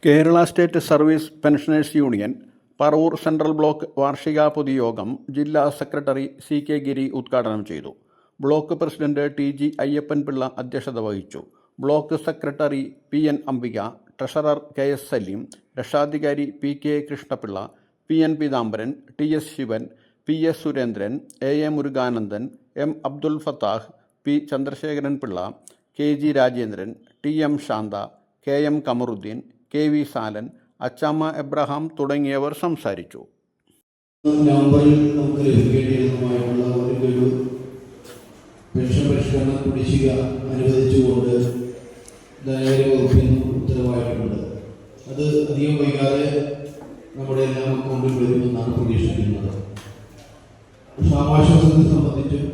Kerala state service pensioners union Paravur central block വാർഷിക പൊതുയോഗം ജില്ലാ സെക്രട്ടറി CK ഗിരി ഉദ്ഘാടനം ചെയ്തു. ബ്ലോക്ക് പ്രസിഡന്റ് TG അയ്യപ്പൻപിള്ള അധ്യക്ഷത വഹിച്ചു. Block secretary PN Ambika, treasurer KS Saleem, രക്ഷാധികാരി PK Krishna Pillai, PN Peethambaran, TS Sivan, PS Surendran, AA Murukanandan, M Abdul Fathah, P Chandrasekharan Pillai, KG Rajendran, TM Shantha, KM Kamaruddin, KV Salan, Achamma Abraham തുടങ്ങിയവർ സംസാരിച്ചു. നവംബറിൽ നമുക്ക് ലഭിക്കേണ്ടിയിരുന്നതുമായിട്ടുള്ള ഒരു പെൻഷൻ പരിഷ്കരണ കുടിശ്ശിക അനുവദിച്ചുകൊണ്ട് ധനകാര്യ വകുപ്പിന് ഉത്തരവായിട്ടുണ്ട്. അത് അധികം വൈകാതെ നമ്മുടെ എല്ലാ അക്കൗണ്ടിൽ വരുമെന്നാണ് പ്രതീക്ഷിക്കുന്നത്. ക്ഷാമാശ്വാസത്തെ സംബന്ധിച്ചും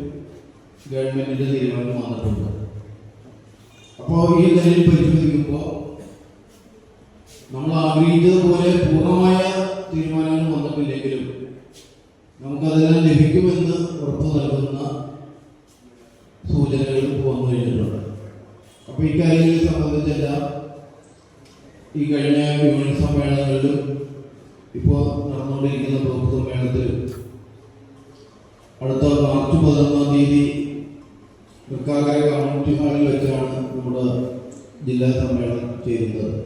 ഗവൺമെന്റിന്റെ തീരുമാനം വന്നിട്ടുണ്ട്. അപ്പോൾ ഈ നിലയിൽ പരിശോധിക്കുമ്പോൾ നമ്മൾ ആഗ്രഹിച്ചതുപോലെ പൂർണ്ണമായ തീരുമാനങ്ങൾ വന്നിട്ടില്ലെങ്കിലും നമുക്കതെല്ലാം ലഭിക്കുമെന്ന് ഉറപ്പു നൽകുന്ന സൂചനകൾ വന്നു കഴിഞ്ഞിട്ടുണ്ട്. അപ്പോൾ ഇക്കാര്യങ്ങളെ സംബന്ധിച്ചെല്ലാം ഈ കഴിഞ്ഞ യൂണിയൻ സമ്മേളനങ്ങളിലും ഇപ്പോൾ നടന്നുകൊണ്ടിരിക്കുന്ന ബ്ലോക്ക് സമ്മേളനത്തിലും അടുത്ത മാർച്ച് 11-ാം തീയതി തൃക്കാക്കര കമ്മ്യൂണിറ്റി ഹാളിൽ വെച്ചാണ് നമ്മുടെ ജില്ലാ സമ്മേളനം ചെയ്യുന്നത്.